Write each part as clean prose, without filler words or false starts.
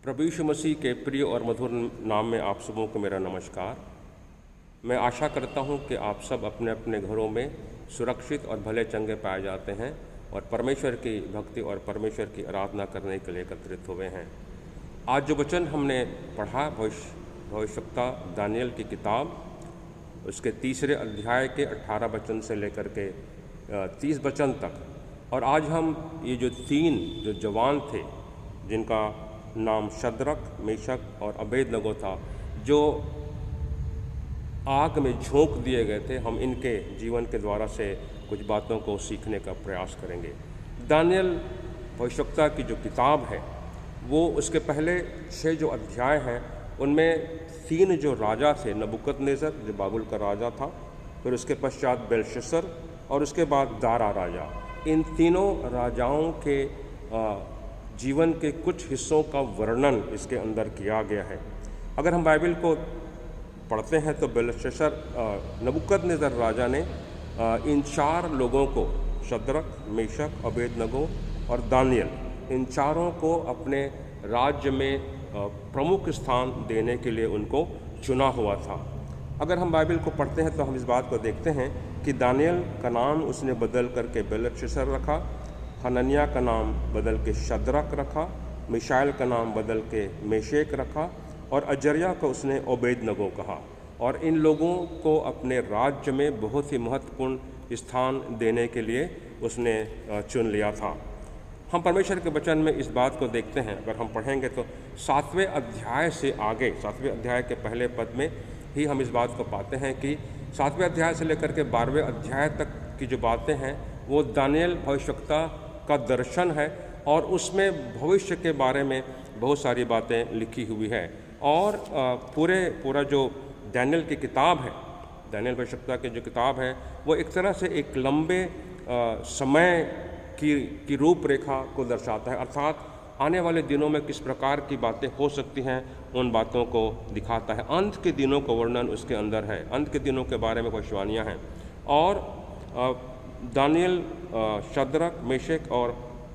प्रभु यीशु मसीह के प्रिय और मधुर नाम में आप सबों को मेरा नमस्कार। मैं आशा करता हूं कि आप सब अपने अपने घरों में सुरक्षित और भले चंगे पाए जाते हैं और परमेश्वर की भक्ति और परमेश्वर की आराधना करने के लिए एकत्रित हुए हैं। आज जो वचन हमने पढ़ा भविष्यवक्ता दानियल की किताब, उसके तीसरे अध्याय के 18 वचन से लेकर के 30 वचन तक, और आज हम ये जो तीन जो जवान थे जिनका नाम शद्रक, मेशक और अबेदनगो था, जो आग में झोंक दिए गए थे, हम इनके जीवन के द्वारा से कुछ बातों को सीखने का प्रयास करेंगे। दानियल भविष्यवक्ता की जो किताब है वो उसके पहले 6 जो अध्याय हैं उनमें 3 जो राजा थे, नबूकदनेस्सर जो बाबुल का राजा था, फिर उसके पश्चात बेलशस्सर और उसके बाद दारा राजा। इन तीनों राजाओं के जीवन के कुछ हिस्सों का वर्णन इसके अंदर किया गया है। अगर हम बाइबल को पढ़ते हैं तो बेलशस्सर नबूकदनेस्सर राजा ने इन 4 लोगों को, शद्रक, मेशक, अबेदनगो और दानियल, इन चारों को अपने राज्य में प्रमुख स्थान देने के लिए उनको चुना हुआ था। अगर हम बाइबल को पढ़ते हैं तो हम इस बात को देखते हैं कि दानियल का नाम उसने बदल करके बेलशस्सर रखा, हनन्याह का नाम बदल के शद्रक रखा, मिशाएल का नाम बदल के मेशेक रखा और अजर्या को उसने अबेदनगो कहा। और इन लोगों को अपने राज्य में बहुत ही महत्वपूर्ण स्थान देने के लिए उसने चुन लिया था। हम परमेश्वर के वचन में इस बात को देखते हैं। अगर हम पढ़ेंगे तो 7वें अध्याय से आगे, 7वें अध्याय के पहले पद में ही हम इस बात को पाते हैं कि 7वें अध्याय से लेकर के 12वें अध्याय तक की जो बातें हैं वो दानियल भविष्यवक्ता का दर्शन है और उसमें भविष्य के बारे में बहुत सारी बातें लिखी हुई है। और पूरा जो दानियल की किताब है, दानियल भविष्यवक्ता की जो किताब है, वो एक तरह से एक लंबे समय की रूपरेखा को दर्शाता है, अर्थात आने वाले दिनों में किस प्रकार की बातें हो सकती हैं उन बातों को दिखाता है। अंत के दिनों का वर्णन उसके अंदर है, अंत के दिनों के बारे में भविष्यवाणियाँ हैं। और दानियल शद्रक, मेशक और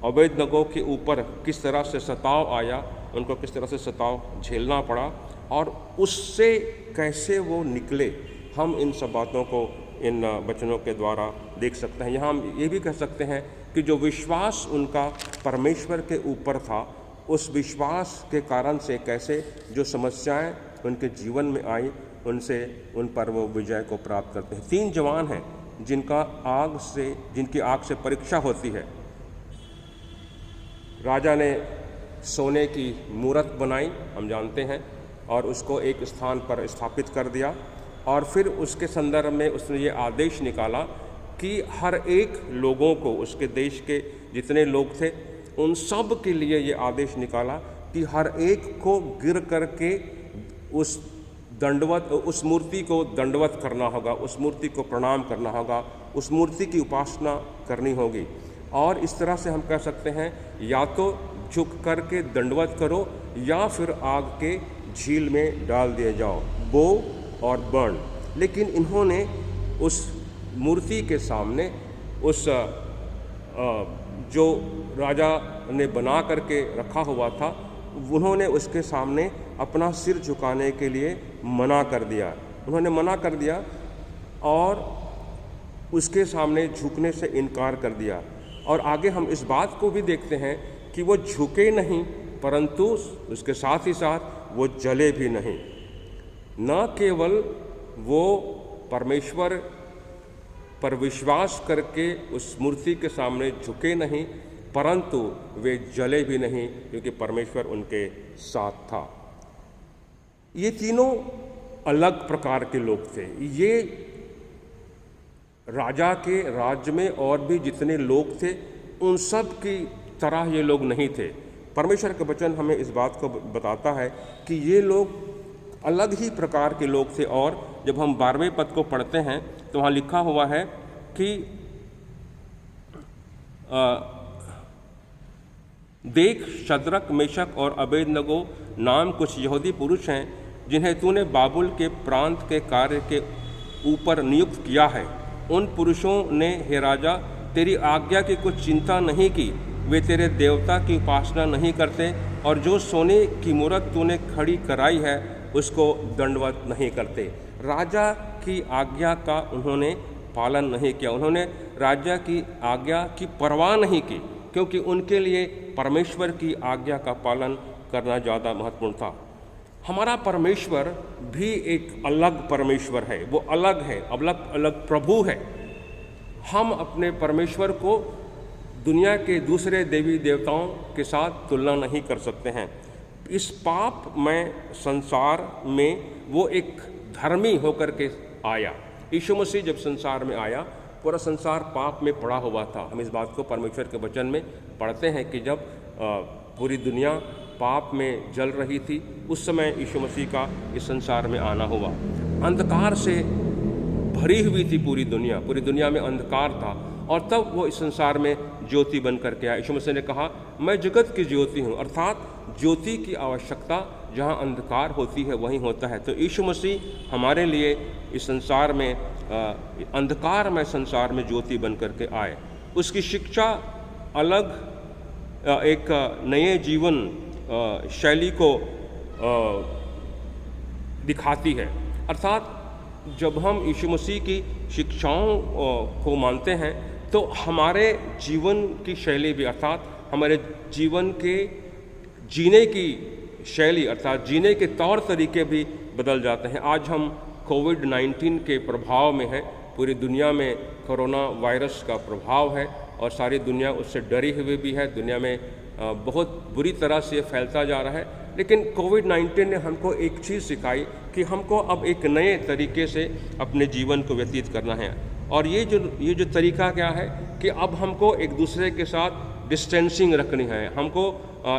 अबेदनगो के ऊपर किस तरह से सताव आया, उनको किस तरह से सताव झेलना पड़ा और उससे कैसे वो निकले, हम इन सब बातों को इन वचनों के द्वारा देख सकते हैं। यहाँ हम ये भी कह सकते हैं कि जो विश्वास उनका परमेश्वर के ऊपर था, उस विश्वास के कारण से कैसे जो समस्याएं उनके जीवन में आई, उनसे उन पर वो विजय को प्राप्त करते हैं। 3 जवान हैं जिनकी आग से परीक्षा होती है। राजा ने सोने की मूरत बनाई, हम जानते हैं, और उसको एक स्थान पर स्थापित कर दिया और फिर उसके संदर्भ में उसने ये आदेश निकाला कि हर एक लोगों को, उसके देश के जितने लोग थे उन सब के लिए ये आदेश निकाला कि हर एक को गिर करके उस मूर्ति को दंडवत करना होगा, उस मूर्ति को प्रणाम करना होगा, उस मूर्ति की उपासना करनी होगी। और इस तरह से हम कह सकते हैं, या तो झुक करके दंडवत करो या फिर आग के झील में डाल दिए जाओ, बो और बर्न। लेकिन इन्होंने उस मूर्ति के सामने, उस जो राजा ने बना करके रखा हुआ था, उन्होंने उसके सामने अपना सिर झुकाने के लिए मना कर दिया। उन्होंने मना कर दिया और उसके सामने झुकने से इनकार कर दिया। और आगे हम इस बात को भी देखते हैं कि वो झुके नहीं, परंतु उसके साथ ही साथ वो जले भी नहीं। न केवल वो परमेश्वर पर विश्वास करके उस मूर्ति के सामने झुके नहीं, परंतु वे जले भी नहीं, क्योंकि परमेश्वर उनके साथ था। ये तीनों अलग प्रकार के लोग थे। ये राजा के राज्य में और भी जितने लोग थे उन सब की तरह ये लोग नहीं थे। परमेश्वर का वचन हमें इस बात को बताता है कि ये लोग अलग ही प्रकार के लोग थे। और जब हम 12वें पद को पढ़ते हैं तो वहाँ लिखा हुआ है कि देख, शद्रक, मेशक और अबेदनगो नाम कुछ यहूदी पुरुष हैं जिन्हें तूने बाबुल के प्रांत के कार्य के ऊपर नियुक्त किया है। उन पुरुषों ने, हे राजा, तेरी आज्ञा की कुछ चिंता नहीं की, वे तेरे देवता की उपासना नहीं करते, और जो सोने की मूरत तूने खड़ी कराई है उसको दंडवत नहीं करते। राजा की आज्ञा का उन्होंने पालन नहीं किया, उन्होंने राजा की आज्ञा की परवाह नहीं की, क्योंकि उनके लिए परमेश्वर की आज्ञा का पालन करना ज़्यादा महत्वपूर्ण था। हमारा परमेश्वर भी एक अलग परमेश्वर है, वो अलग है, अलग अलग प्रभु है। हम अपने परमेश्वर को दुनिया के दूसरे देवी देवताओं के साथ तुलना नहीं कर सकते हैं। इस पाप में संसार में वो एक धर्मी होकर के आया। यीशु मसीह जब संसार में आया, पूरा संसार पाप में पड़ा हुआ था। हम इस बात को परमेश्वर के वचन में पढ़ते हैं कि जब पूरी दुनिया पाप में जल रही थी, उस समय यीशु मसीह का इस संसार में आना हुआ। अंधकार से भरी हुई थी पूरी दुनिया में अंधकार था, और तब वो इस संसार में ज्योति बन करके आया। यीशु मसीह ने कहा, मैं जगत की ज्योति हूँ, अर्थात ज्योति की आवश्यकता जहाँ अंधकार होती है वहीं होता है। तो यीशु मसीह हमारे लिए इस संसार में अंधकार में संसार में ज्योति बन करके आए। उसकी शिक्षा अलग एक नए जीवन शैली को दिखाती है। अर्थात जब हम यीशु मसीह की शिक्षाओं को मानते हैं तो हमारे जीवन की शैली भी, अर्थात हमारे जीवन के जीने की शैली अर्थात जीने के तौर तरीके भी बदल जाते हैं। आज हम कोविड-19 के प्रभाव में हैं, पूरी दुनिया में कोरोना वायरस का प्रभाव है और सारी दुनिया उससे डरी हुई भी है। दुनिया में बहुत बुरी तरह से फैलता जा रहा है, लेकिन कोविड-19 ने हमको एक चीज़ सिखाई कि हमको अब एक नए तरीके से अपने जीवन को व्यतीत करना है। और ये जो तरीका क्या है कि अब हमको एक दूसरे के साथ डिस्टेंसिंग रखनी है। हमको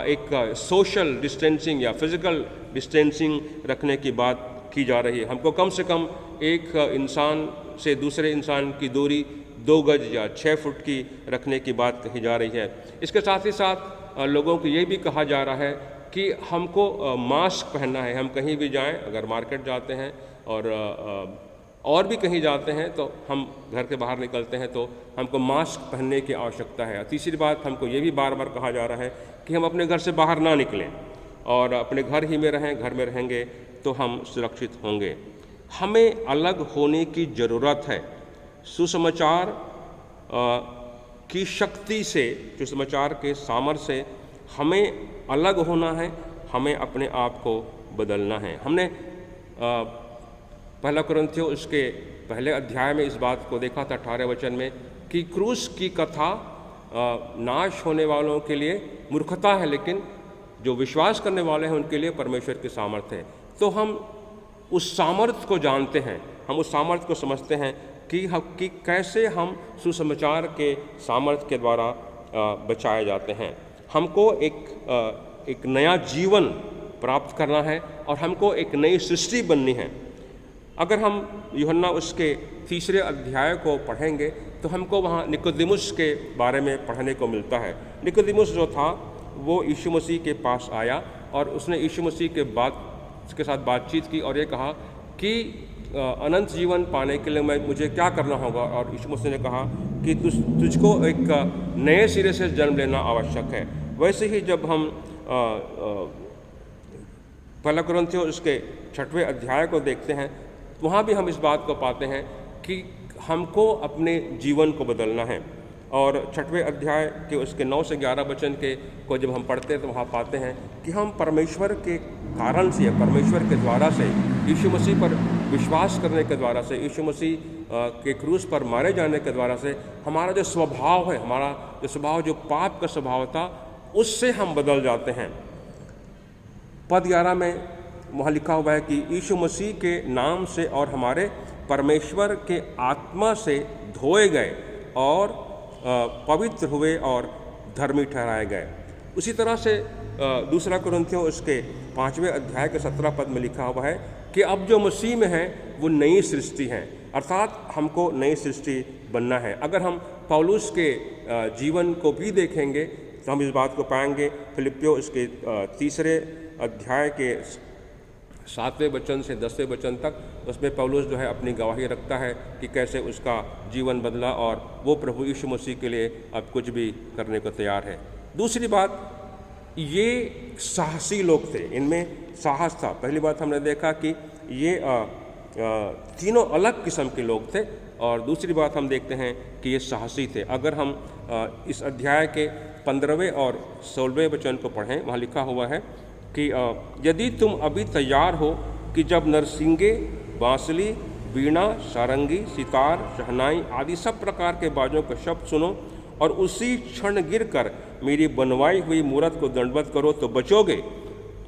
एक सोशल डिस्टेंसिंग या फिज़िकल डिस्टेंसिंग रखने की बात की जा रही है। हमको कम से कम एक इंसान से दूसरे इंसान की दूरी 2 गज या 6 फुट की रखने की बात कही जा रही है। इसके साथ ही साथ लोगों को ये भी कहा जा रहा है कि हमको मास्क पहनना है। हम कहीं भी जाएं, अगर मार्केट जाते हैं और भी कहीं जाते हैं तो हम घर के बाहर निकलते हैं तो हमको मास्क पहनने की आवश्यकता है। तीसरी बात, हमको ये भी बार बार कहा जा रहा है कि हम अपने घर से बाहर ना निकलें और अपने घर ही में रहें। घर में रहेंगे तो हम सुरक्षित होंगे। हमें अलग होने की ज़रूरत है। सुसमाचार की शक्ति से, सुसमाचार के सामर्थ्य से हमें अलग होना है, हमें अपने आप को बदलना है। हमने पहला कुरिन्थियों उसके पहले अध्याय में इस बात को देखा था 18 वचन में कि क्रूस की कथा नाश होने वालों के लिए मूर्खता है, लेकिन जो विश्वास करने वाले हैं उनके लिए परमेश्वर की सामर्थ्य है। तो हम उस सामर्थ्य को जानते हैं, हम उस सामर्थ्य को समझते हैं कि कैसे हम सुसमाचार के सामर्थ्य के द्वारा बचाए जाते हैं। हमको एक नया जीवन प्राप्त करना है और हमको एक नई सृष्टि बननी है। अगर हम यूहन्ना उसके 3 अध्याय को पढ़ेंगे तो हमको वहाँ निकोदेमुस के बारे में पढ़ने को मिलता है। निकोदेमुस जो था वो यीशु मसीह के पास आया और उसने यीशु मसीह के साथ बातचीत की और ये कहा कि अनंत जीवन पाने के लिए मुझे क्या करना होगा। और यीशु मसीह ने कहा कि तुझको एक नए सिरे से जन्म लेना आवश्यक है। वैसे ही जब हम पहला कुरिन्थियों उसके 6वें अध्याय को देखते हैं, वहाँ भी हम इस बात को पाते हैं कि हमको अपने जीवन को बदलना है। और 6वें अध्याय के उसके 9 से 11 वचन को जब हम पढ़ते हैं तो वहाँ पाते हैं कि हम परमेश्वर के कारण से, परमेश्वर के द्वारा से, यीशु मसीह पर विश्वास करने के द्वारा से, यीशु मसीह के क्रूस पर मारे जाने के द्वारा से हमारा जो स्वभाव है, हमारा जो स्वभाव जो पाप का स्वभाव था, उससे हम बदल जाते हैं। पद 11 में वहाँ लिखा हुआ है कि यीशु मसीह के नाम से और हमारे परमेश्वर के आत्मा से धोए गए और पवित्र हुए और धर्मी ठहराए गए। उसी तरह से दूसरा कुरिन्थियों उसके 5वें अध्याय के 17 पद में लिखा हुआ है कि अब जो मसीह में है वो नई सृष्टि है, अर्थात हमको नई सृष्टि बनना है। अगर हम पौलुस के जीवन को भी देखेंगे तो हम इस बात को पाएंगे। फिलिप्पियों उसके 3 अध्याय के 7वें वचन से 10वें वचन तक उसमें पौलुस जो है अपनी गवाही रखता है कि कैसे उसका जीवन बदला और वो प्रभु यीशु मसीह के लिए अब कुछ भी करने को तैयार है। दूसरी बात, ये साहसी लोग थे, इनमें साहस था। पहली बात हमने देखा कि ये तीनों अलग किस्म के लोग थे, और दूसरी बात हम देखते हैं कि ये साहसी थे। अगर हम इस अध्याय के 15वें और 16वें वचन को पढ़ें, वहाँ लिखा हुआ है कि यदि तुम अभी तैयार हो कि जब नरसिंगे, बांसुरी, वीणा, सारंगी, सितार, शहनाई आदि सब प्रकार के बाजों का शब्द सुनो और उसी क्षण गिरकर मेरी बनवाई हुई मूरत को दंडवत करो तो बचोगे,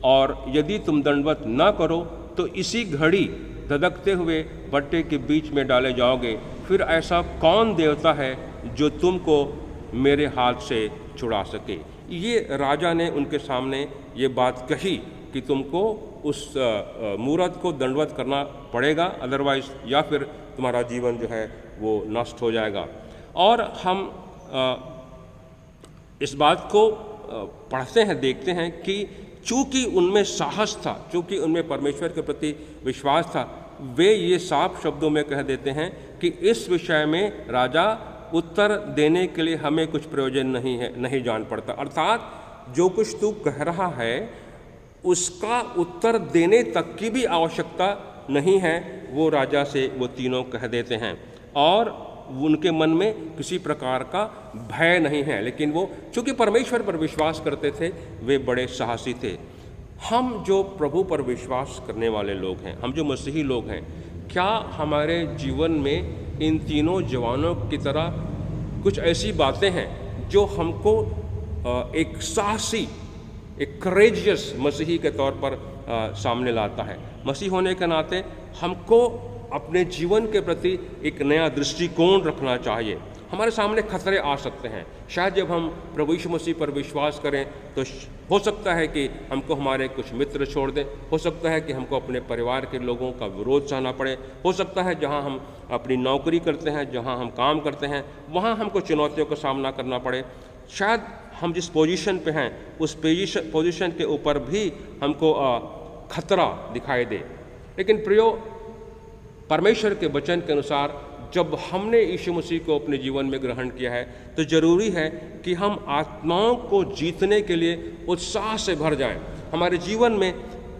और यदि तुम दंडवत ना करो तो इसी घड़ी धधकते हुए भट्टे के बीच में डाले जाओगे। फिर ऐसा कौन देवता है जो तुमको मेरे हाथ से छुड़ा सके। ये राजा ने उनके सामने ये बात कही कि तुमको उस मूरत को दंडवत करना पड़ेगा, अदरवाइज या फिर तुम्हारा जीवन जो है वो नष्ट हो जाएगा। और हम इस बात को पढ़ते हैं, देखते हैं कि चूँकि उनमें साहस था, चूँकि उनमें परमेश्वर के प्रति विश्वास था, वे ये साफ शब्दों में कह देते हैं कि इस विषय में राजा उत्तर देने के लिए हमें कुछ प्रयोजन नहीं है, नहीं जान पड़ता। अर्थात जो कुछ तू कह रहा है उसका उत्तर देने तक की भी आवश्यकता नहीं है, वो राजा से वो तीनों कह देते हैं। और उनके मन में किसी प्रकार का भय नहीं है, लेकिन वो चूँकि परमेश्वर पर विश्वास करते थे, वे बड़े साहसी थे। हम जो प्रभु पर विश्वास करने वाले लोग हैं, हम जो मसीही लोग हैं, क्या हमारे जीवन में इन तीनों जवानों की तरह कुछ ऐसी बातें हैं जो हमको एक साहसी, एक करेजियस मसीही के तौर पर सामने लाता है। मसीह होने के नाते हमको अपने जीवन के प्रति एक नया दृष्टिकोण रखना चाहिए। हमारे सामने खतरे आ सकते हैं, शायद जब हम प्रभु यीशु मसीह पर विश्वास करें तो हो सकता है कि हमको हमारे कुछ मित्र छोड़ दें, हो सकता है कि हमको अपने परिवार के लोगों का विरोध सहना पड़े, हो सकता है जहां हम अपनी नौकरी करते हैं, जहां हम काम करते हैं, वहां हमको चुनौतियों का सामना करना पड़े। शायद हम जिस पोजीशन पे हैं उस पोजीशन के ऊपर भी हमको खतरा दिखाई दे। लेकिन प्रियो, परमेश्वर के वचन के अनुसार जब हमने यीशु मसीह को अपने जीवन में ग्रहण किया है तो ज़रूरी है कि हम आत्माओं को जीतने के लिए उत्साह से भर जाएं। हमारे जीवन में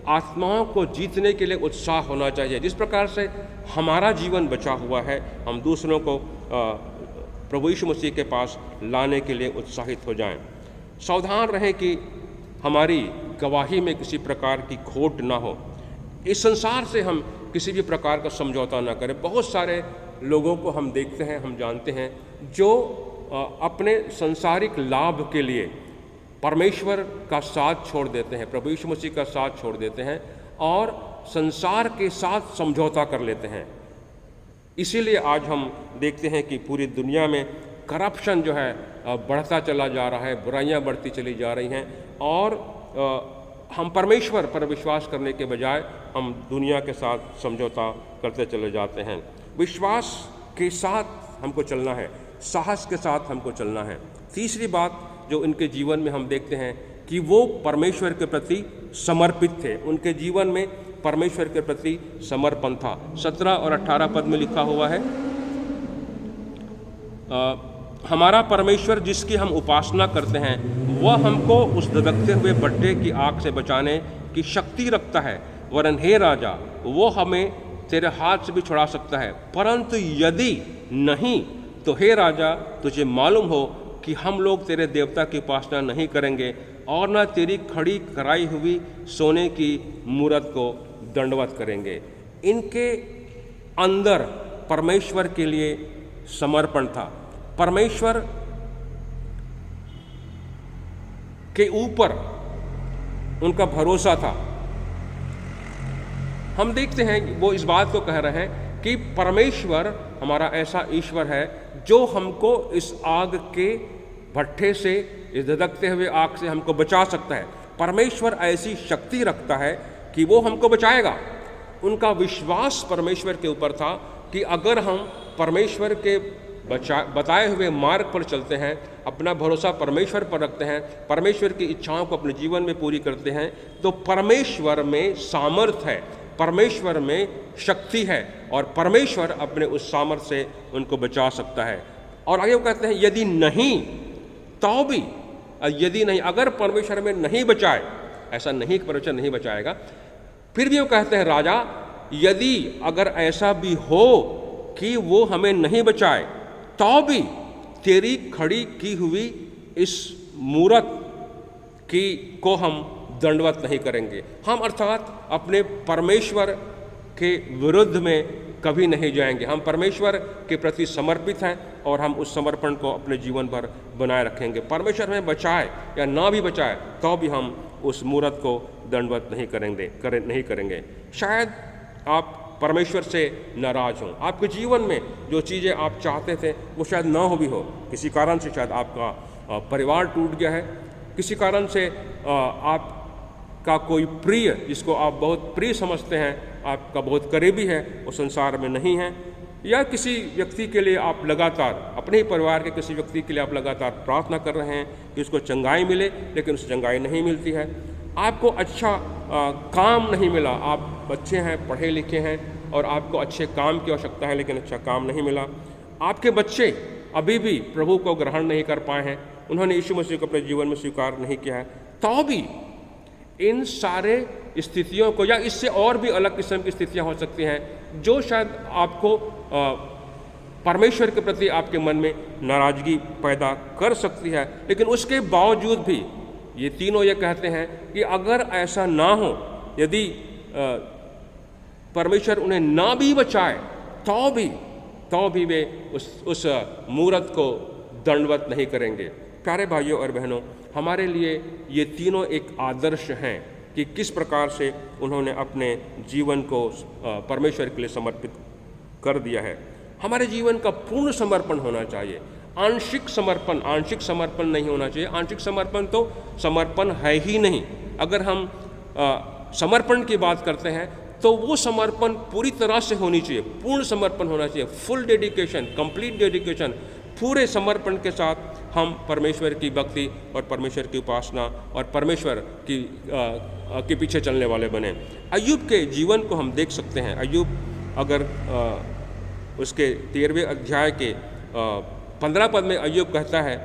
आत्माओं को जीतने के लिए उत्साह होना चाहिए। जिस प्रकार से हमारा जीवन बचा हुआ है, हम दूसरों को प्रभु यीशु मसीह के पास लाने के लिए उत्साहित हो जाएं। सावधान रहें कि हमारी गवाही में किसी प्रकार की खोट ना हो। इस संसार से हम किसी भी प्रकार का समझौता ना करें। बहुत सारे लोगों को हम देखते हैं, हम जानते हैं, जो अपने संसारिक लाभ के लिए परमेश्वर का साथ छोड़ देते हैं, प्रभु यीशु मसीह का साथ छोड़ देते हैं और संसार के साथ समझौता कर लेते हैं। इसीलिए आज हम देखते हैं कि पूरी दुनिया में करप्शन जो है बढ़ता चला जा रहा है, बुराइयां बढ़ती चली जा रही हैं, और हम परमेश्वर पर विश्वास करने के बजाय हम दुनिया के साथ समझौता करते चले जाते हैं। विश्वास के साथ हमको चलना है, साहस के साथ हमको चलना है। तीसरी बात जो इनके जीवन में हम देखते हैं कि वो परमेश्वर के प्रति समर्पित थे। उनके जीवन में परमेश्वर के प्रति समर्पण था। 17 और 18 पद में लिखा हुआ है, हमारा परमेश्वर जिसकी हम उपासना करते हैं वह हमको उस धधकते हुए भट्टे की आग से बचाने की शक्ति रखता है, वरन हे राजा, वो हमें तेरे हाथ से भी छुड़ा सकता है। परंतु यदि नहीं तो हे राजा, तुझे मालूम हो कि हम लोग तेरे देवता की उपासना नहीं करेंगे और न तेरी खड़ी कराई हुई सोने की मूरत को दंडवत करेंगे। इनके अंदर परमेश्वर के लिए समर्पण था, परमेश्वर के ऊपर उनका भरोसा था। हम देखते हैं वो इस बात को कह रहे हैं कि परमेश्वर हमारा ऐसा ईश्वर है जो हमको इस आग के भट्ठे से, इस धधकते हुए आग से हमको बचा सकता है। परमेश्वर ऐसी शक्ति रखता है कि वो हमको बचाएगा। उनका विश्वास परमेश्वर के ऊपर था कि अगर हम परमेश्वर के बताए हुए मार्ग पर चलते हैं, अपना भरोसा परमेश्वर पर रखते हैं, परमेश्वर की इच्छाओं को अपने जीवन में पूरी करते हैं, तो परमेश्वर में सामर्थ है, परमेश्वर में शक्ति है और परमेश्वर अपने उस सामर्थ से उनको बचा सकता है। और आगे वो कहते हैं यदि नहीं तो भी यदि नहीं, अगर परमेश्वर में नहीं बचाए, ऐसा नहीं कि परमेश्वर नहीं बचाएगा, फिर भी वो कहते हैं राजा, यदि अगर ऐसा भी हो कि वो हमें नहीं बचाए, तो भी तेरी खड़ी की हुई इस मूरत की को हम दंडवत नहीं करेंगे। हम अर्थात अपने परमेश्वर के विरुद्ध में कभी नहीं जाएंगे। हम परमेश्वर के प्रति समर्पित हैं और हम उस समर्पण को अपने जीवन भर बनाए रखेंगे। परमेश्वर हमें बचाए या ना भी बचाए तो भी हम उस मूरत को दंडवत नहीं करेंगे। शायद आप परमेश्वर से नाराज हों, आपके जीवन में जो चीज़ें आप चाहते थे वो शायद ना हो भी हो, किसी कारण से शायद आपका परिवार टूट गया है, किसी कारण से आपका कोई प्रिय जिसको आप बहुत प्रिय समझते हैं, आपका बहुत करीबी है, वो संसार में नहीं है, या किसी व्यक्ति के लिए आप लगातार, अपने ही परिवार के किसी व्यक्ति के लिए आप लगातार प्रार्थना कर रहे हैं कि उसको चंगाई मिले, लेकिन उसे चंगाई नहीं मिलती है। आपको अच्छा काम नहीं मिला, आप बच्चे हैं, पढ़े लिखे हैं और आपको अच्छे काम की आवश्यकता है, लेकिन अच्छा काम नहीं मिला। आपके बच्चे अभी भी प्रभु को ग्रहण नहीं कर पाए हैं, उन्होंने यीशु मसीह को अपने जीवन में स्वीकार नहीं किया है, तो भी इन सारे स्थितियों को, या इससे और भी अलग किस्म की स्थितियां हो सकती हैं जो शायद आपको परमेश्वर के प्रति आपके मन में नाराजगी पैदा कर सकती है, लेकिन उसके बावजूद भी ये तीनों ये कहते हैं कि अगर ऐसा ना हो, यदि परमेश्वर उन्हें ना भी बचाए तो भी वे उस मूरत को दंडवत नहीं करेंगे। प्यारे भाइयों और बहनों, हमारे लिए ये तीनों एक आदर्श हैं कि किस प्रकार से उन्होंने अपने जीवन को परमेश्वर के लिए समर्पित कर दिया है। हमारे जीवन का पूर्ण समर्पण होना चाहिए, आंशिक समर्पण नहीं होना चाहिए। आंशिक समर्पण तो समर्पण है ही नहीं। अगर हम समर्पण की बात करते हैं तो वो समर्पण पूरी तरह से होनी चाहिए, पूर्ण समर्पण होना चाहिए, फुल डेडिकेशन, कंप्लीट डेडिकेशन। पूरे समर्पण के साथ हम परमेश्वर की भक्ति और परमेश्वर की उपासना और परमेश्वर के पीछे चलने वाले बने। अय्यूब के जीवन को हम देख सकते हैं। अय्यूब अगर उसके 13वें अध्याय के 15 पद में अय्यूब कहता है,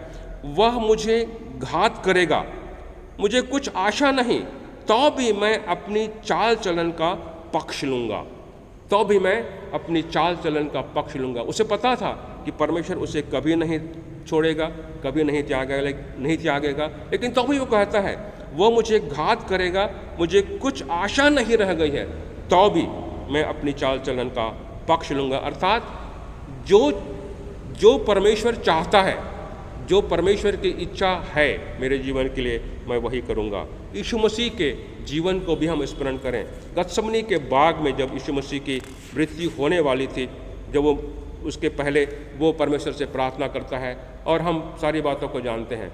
वह मुझे घात करेगा, मुझे कुछ आशा नहीं, तो भी मैं अपनी चाल चलन का पक्ष लूँगा, तो भी मैं अपनी चाल चलन का पक्ष लूँगा। उसे पता था कि परमेश्वर उसे कभी नहीं छोड़ेगा, कभी नहीं त्यागेगा, लेकिन तो भी वो कहता है, वो मुझे घात करेगा, मुझे कुछ आशा नहीं रह गई है, तो भी मैं अपनी चाल चलन का पक्ष लूँगा। अर्थात जो परमेश्वर चाहता है, जो परमेश्वर की इच्छा है मेरे जीवन के लिए, मैं वही करूँगा। यीशु मसीह के जीवन को भी हम स्मरण करें। गतसमनी के बाग में जब यीशु मसीह की मृत्यु होने वाली थी, जब वो उसके पहले वो परमेश्वर से प्रार्थना करता है, और हम सारी बातों को जानते हैं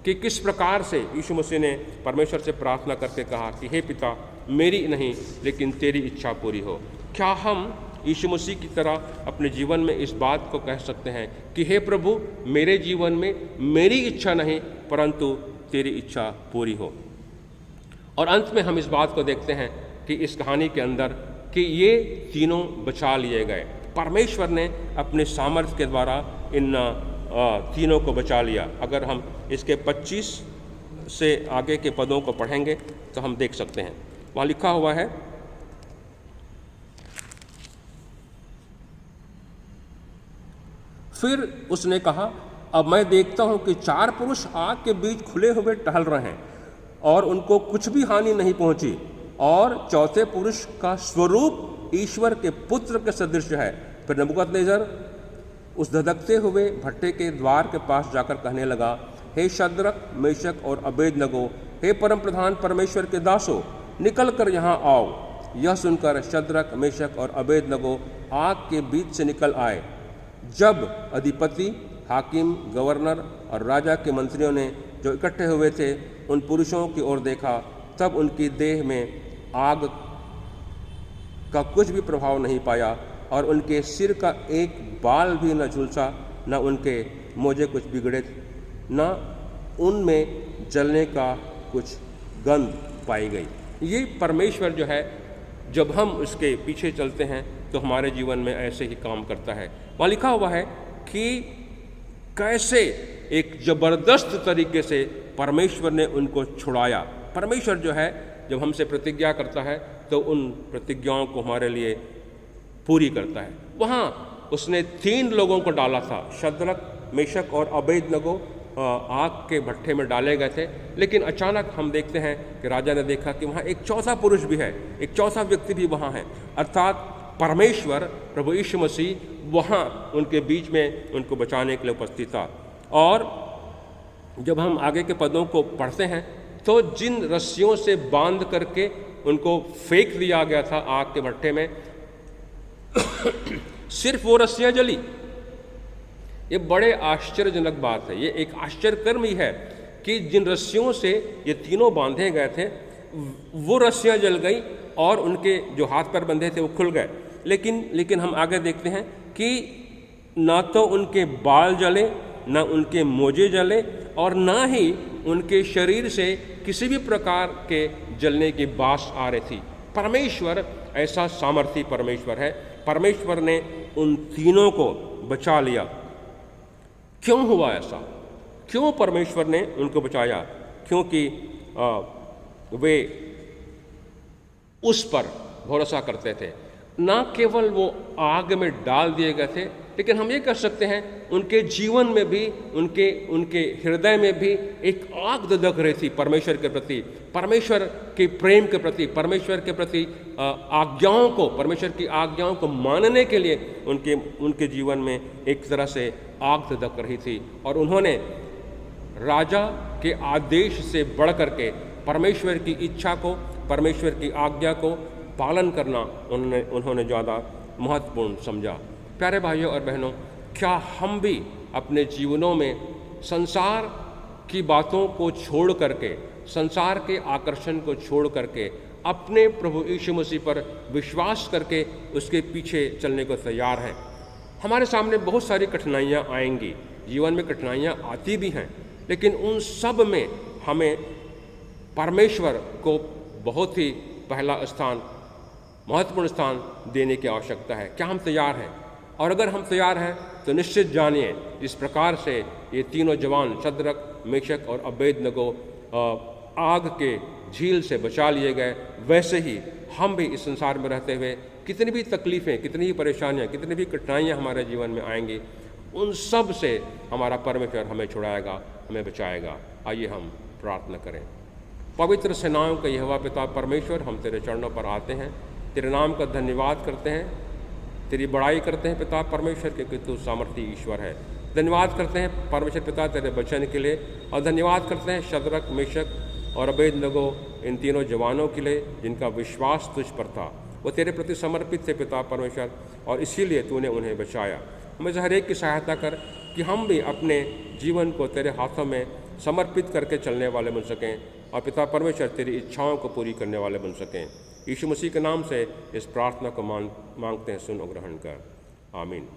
कि किस प्रकार से यीशु मसीह ने परमेश्वर से प्रार्थना करके कहा कि हे पिता, मेरी नहीं लेकिन तेरी इच्छा पूरी हो। क्या हम यीशु मसीह की तरह अपने जीवन में इस बात को कह सकते हैं कि हे प्रभु, मेरे जीवन में मेरी इच्छा नहीं परंतु तेरी इच्छा पूरी हो? और अंत में हम इस बात को देखते हैं कि इस कहानी के अंदर कि ये तीनों बचा लिए गए। परमेश्वर ने अपने सामर्थ्य के द्वारा इन तीनों को बचा लिया। अगर हम इसके 25 से आगे के पदों को पढ़ेंगे तो हम देख सकते हैं, वहाँ लिखा हुआ है, फिर उसने कहा, अब मैं देखता हूँ कि 4 पुरुष आग के बीच खुले हुए टहल रहे हैं और उनको कुछ भी हानि नहीं पहुँची, और चौथे पुरुष का स्वरूप ईश्वर के पुत्र के सदृश है। फिर नबूकदनेस्सर उस धधकते हुए भट्टे के द्वार के पास जाकर कहने लगा, हे शद्रक, मेशक और अबेदनगो, हे परम प्रधान परमेश्वर के दासों, निकल कर यहाँ आओ। यह सुनकर शद्रक, मेशक और अबेदनगो आग के बीच से निकल आए। जब अधिपति, हाकिम, गवर्नर और राजा के मंत्रियों ने जो इकट्ठे हुए थे उन पुरुषों की ओर देखा, तब उनकी देह में आग का कुछ भी प्रभाव नहीं पाया, और उनके सिर का एक बाल भी न झुलसा, न उनके मोजे कुछ बिगड़े, न उनमें जलने का कुछ गंध पाई गई। ये परमेश्वर जो है, जब हम उसके पीछे चलते हैं तो हमारे जीवन में ऐसे ही काम करता है। वहाँ लिखा हुआ है कि कैसे एक ज़बरदस्त तरीके से परमेश्वर ने उनको छुड़ाया। परमेश्वर जो है जब हमसे प्रतिज्ञा करता है तो उन प्रतिज्ञाओं को हमारे लिए पूरी करता है। वहाँ उसने 3 लोगों को डाला था, शद्रक, मेशक और अबेदनगो आग के भट्ठे में डाले गए थे। लेकिन अचानक हम देखते हैं कि राजा ने देखा कि वहाँ एक चौथा पुरुष भी है, एक चौथा व्यक्ति भी वहाँ है, अर्थात परमेश्वर प्रभु यीशु मसीह वहाँ उनके बीच में उनको बचाने के लिए उपस्थित था। और जब हम आगे के पदों को पढ़ते हैं तो जिन रस्सियों से बांध करके उनको फेंक दिया गया था आग के भट्ठे में, सिर्फ वो रस्सियाँ जली। ये बड़े आश्चर्यजनक बात है, ये एक आश्चर्यकर्म ही है कि जिन रस्सियों से ये तीनों बांधे गए थे वो रस्सियाँ जल गई और उनके जो हाथ पैर बंधे थे वो खुल गए। लेकिन हम आगे देखते हैं कि ना तो उनके बाल जले, ना उनके मोजे जले और ना ही उनके शरीर से किसी भी प्रकार के जलने की बास आ रही थी। परमेश्वर ऐसा सामर्थी परमेश्वर है। परमेश्वर ने उन तीनों को बचा लिया। क्यों हुआ ऐसा? क्यों परमेश्वर ने उनको बचाया? क्योंकि वे उस पर भरोसा करते थे। ना केवल वो आग में डाल दिए गए थे, लेकिन हम ये कह सकते हैं उनके जीवन में भी, उनके हृदय में भी एक आग दधक रही थी परमेश्वर के प्रति, परमेश्वर के प्रेम के प्रति, परमेश्वर के प्रति आज्ञाओं को, परमेश्वर की आज्ञाओं को मानने के लिए उनके जीवन में एक तरह से आग दधक रही थी। और उन्होंने राजा के आदेश से बढ़ करके परमेश्वर की इच्छा को, परमेश्वर की आज्ञा को पालन करना उन्होंने ज़्यादा महत्वपूर्ण समझा। प्यारे भाइयों और बहनों, क्या हम भी अपने जीवनों में संसार की बातों को छोड़ करके, संसार के आकर्षण को छोड़ करके अपने प्रभु यीशु मसीह पर विश्वास करके उसके पीछे चलने को तैयार हैं? हमारे सामने बहुत सारी कठिनाइयाँ आएंगी, जीवन में कठिनाइयाँ आती भी हैं, लेकिन उन सब में हमें परमेश्वर को बहुत ही पहला स्थान, महत्वपूर्ण स्थान देने की आवश्यकता है। क्या हम तैयार हैं? और अगर हम तैयार हैं तो निश्चित जानिए जिस प्रकार से ये तीनों जवान शद्रक, मेशक और अबेदनगो आग के झील से बचा लिए गए, वैसे ही हम भी इस संसार में रहते हुए कितनी भी तकलीफ़ें, कितनी ही परेशानियाँ, कितनी भी कठिनाइयाँ हमारे जीवन में आएंगी, उन सब से हमारा परमेश्वर हमें छुड़ाएगा, हमें बचाएगा। आइए हम प्रार्थना करें। पवित्र सेनाओं का यहोवा पिता परमेश्वर, हम तेरे चरणों पर आते हैं, तेरे नाम का धन्यवाद करते हैं, तेरी बड़ाई करते हैं पिता परमेश्वर के कि तू सामर्थी ईश्वर है। धन्यवाद करते हैं परमेश्वर पिता तेरे वचन के लिए, और धन्यवाद करते हैं शद्रक, मेशक और अबेदनगो, इन तीनों जवानों के लिए जिनका विश्वास तुझ पर था, वो तेरे प्रति समर्पित थे पिता परमेश्वर, और इसीलिए तूने उन्हें बचाया। हमें हर एक की सहायता कर कि हम भी अपने जीवन को तेरे हाथों में समर्पित करके चलने वाले बन सकें, और पिता परमेश्वर तेरी इच्छाओं को पूरी करने वाले बन सकें। यीशु मसीह के नाम से इस प्रार्थना को मांगते हैं, सुन और ग्रहण कर। आमीन।